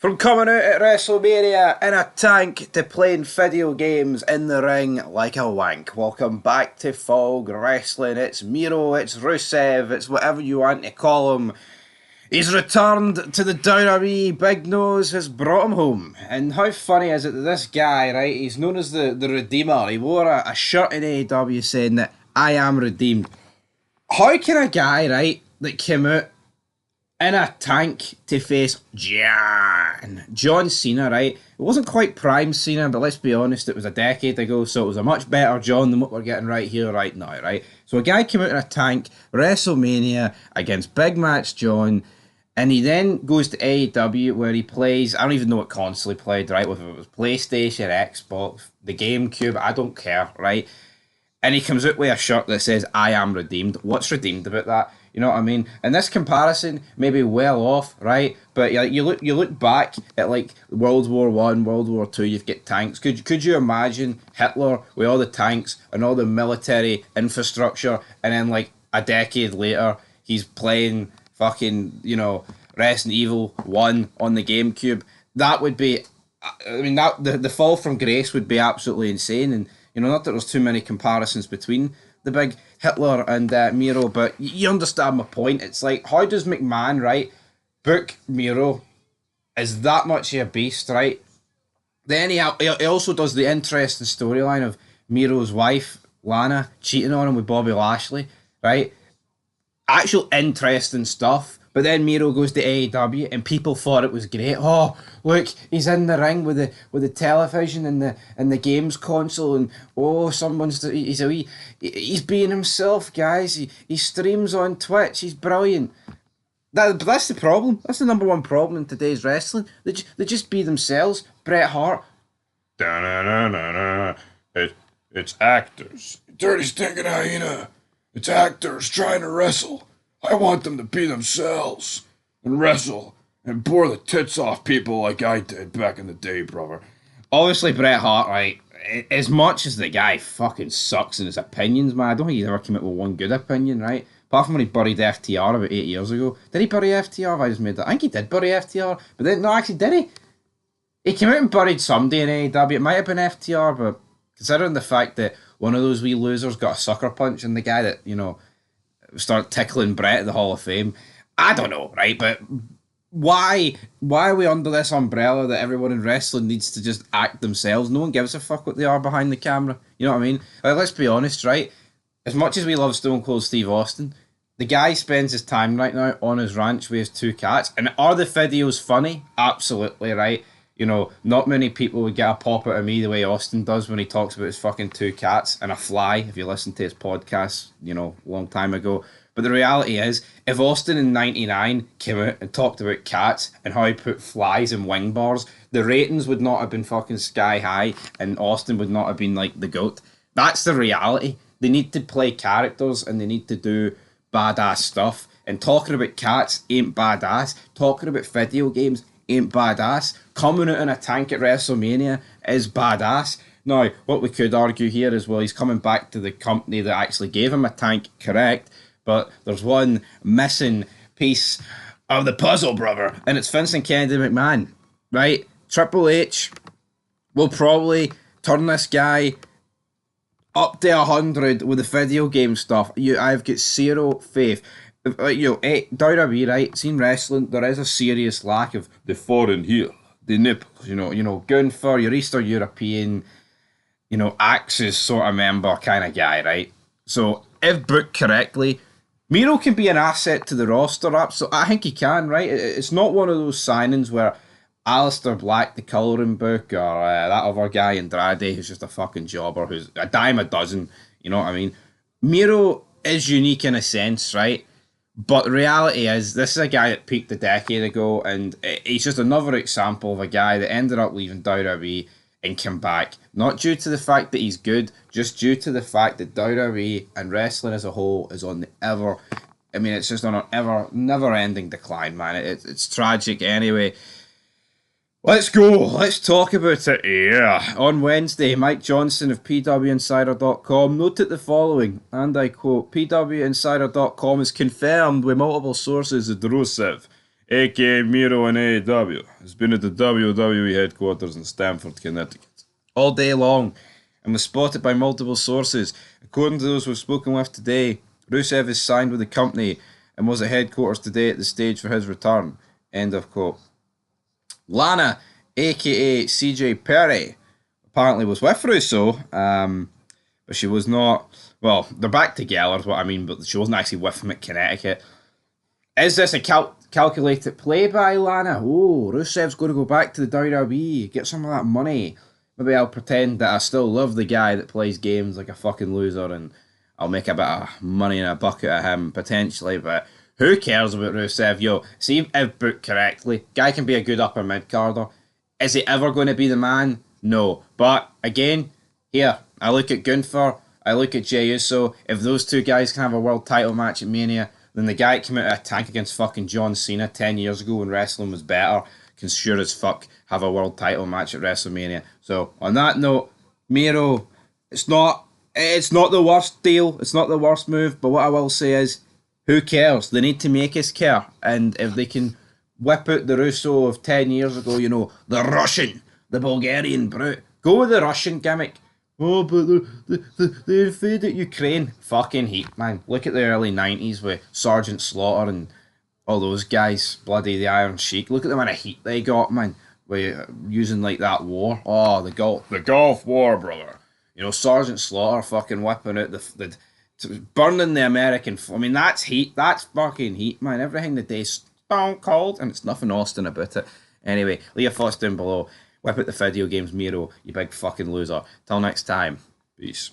From coming out at WrestleMania in a tank to playing video games in the ring like a wank. Welcome back to Fog Wrestling. It's Miro, it's Rusev, it's whatever you want to call him. He's returned to the WWE. Big Nose has brought him home. And how funny is it that this guy, right, he's known as the Redeemer. He wore a shirt in AEW saying that I am redeemed. How can a guy, right, that came out in a tank to face John Cena, right? It wasn't quite prime Cena, but let's be honest, it was a decade ago, so it was a much better John than what we're getting right here, right now, right? So a guy came out in a tank, WrestleMania, against Big Match John, and he then goes to AEW where he plays, I don't even know what console he played, right? Whether it was PlayStation, Xbox, the GameCube, I don't care, right? And he comes out with a shirt that says, I am redeemed. What's redeemed about that? You know what I mean? And this comparison may be well off, right? But you look back at like World War One, World War Two. You've got tanks. Could you imagine Hitler with all the tanks and all the military infrastructure, and then like a decade later he's playing fucking Resident Evil 1 on the GameCube? That would be, I mean, that the fall from grace would be absolutely insane. And not that there's too many comparisons between the big Hitler and Miro, but you understand my point. It's like, how does McMahon, right, book Miro as that much of a beast, right? Then he also does the interesting storyline of Miro's wife, Lana, cheating on him with Bobby Lashley, right? Actual interesting stuff. But then Miro goes to AEW and people thought it was great. Oh, look, he's in the ring with the television and the games console, and he's being himself, guys. He streams on Twitch. He's brilliant. But that's the problem. That's the number one problem in today's wrestling. They just be themselves. Bret Hart. It's actors. Dirty stinking hyena. It's actors trying to wrestle. I want them to be themselves and wrestle and bore the tits off people like I did back in the day, brother. Obviously, Bret Hart, right, as much as the guy fucking sucks in his opinions, man, I don't think he's ever come out with one good opinion, right? Apart from when he buried FTR about 8 years ago. Did he bury FTR? Have I just made that? I think he did bury FTR, but then, no, actually, did he? He came out and buried somebody in AEW. It might have been FTR, but considering the fact that one of those wee losers got a sucker punch and the guy that, start tickling Brett at the Hall of Fame. I don't know, right? But why are we under this umbrella that everyone in wrestling needs to just act themselves? No one gives a fuck what they are behind the camera. You know what I mean? Like, let's be honest, right? As much as we love Stone Cold Steve Austin, the guy spends his time right now on his ranch with his 2 cats. And are the videos funny? Absolutely, right? Not many people would get a pop out of me the way Austin does when he talks about his fucking 2 cats and a fly, if you listen to his podcast, a long time ago. But the reality is, if Austin in 99 came out and talked about cats and how he put flies in wing bars, the ratings would not have been fucking sky high and Austin would not have been like the GOAT. That's the reality. They need to play characters and they need to do badass stuff. And talking about cats ain't badass. Talking about video games ain't badass. Coming out in a tank at WrestleMania is badass. Now, what we could argue here is, well, he's coming back to the company that actually gave him a tank, correct? But there's one missing piece of the puzzle, brother, and it's Vince and Kennedy McMahon, right? Triple H will probably turn this guy up to 100 with the video game stuff. I've got zero faith. WWE, right? Seen wrestling, there is a serious lack of the foreign heel, the nipples, going for your Eastern European, Axis sort of member kind of guy, right? So if booked correctly, Miro can be an asset to the roster, absolutely. I think he can, right? It's not one of those signings where Alistair Black, the colouring book, or that other guy Andrade, who's just a fucking jobber, who's a dime a dozen, you know what I mean? Miro is unique in a sense, right? But the reality is, this is a guy that peaked a decade ago, and he's just another example of a guy that ended up leaving WWE and came back. Not due to the fact that he's good, just due to the fact that WWE and wrestling as a whole is on the it's just on an never-ending decline, man. It's tragic anyway. Let's go. Let's talk about it. Yeah. On Wednesday, Mike Johnson of PWInsider.com noted the following, and I quote, PWInsider.com is confirmed with multiple sources that Rusev aka Miro in AEW, has been at the WWE headquarters in Stamford, Connecticut, all day long and was spotted by multiple sources. According to those we've spoken with today, Rusev is signed with the company and was at headquarters today at the stage for his return. End of quote. Lana, aka CJ Perry, apparently was with Russo, but she was not. Well, they're back together, is what I mean, but she wasn't actually with him at Connecticut. Is this a calculated play by Lana? Oh, Rusev's going to go back to the WWE, get some of that money. Maybe I'll pretend that I still love the guy that plays games like a fucking loser, and I'll make a bit of money in a bucket of him, potentially, but who cares about Rusev? Yo, see if booked correctly, guy can be a good upper mid-carder. Is he ever going to be the man? No. But, again, here, I look at Gunther, I look at Jey Uso. If those two guys can have a world title match at Mania, then the guy that came out of a tank against fucking John Cena 10 years ago when wrestling was better can sure as fuck have a world title match at WrestleMania. So, on that note, Miro, it's not the worst deal, it's not the worst move, but what I will say is, who cares? They need to make us care. And if they can whip out the Russo of 10 years ago, you know, the Russian, the Bulgarian brute, go with the Russian gimmick. Oh, but they invaded Ukraine. Fucking heat, man. Look at the early 90s with Sergeant Slaughter and all those guys. Bloody the Iron Sheik. Look at the amount of heat they got, man. With using like that war. Oh, the Gulf War, brother. You know, Sergeant Slaughter fucking whipping out the burning the American. I mean, that's heat. That's fucking heat, man. Everything that they stone cold, and it's nothing Austin about it. Anyway, leave your thoughts down below. Whip out the video games, Miro, you big fucking loser. Till next time. Peace.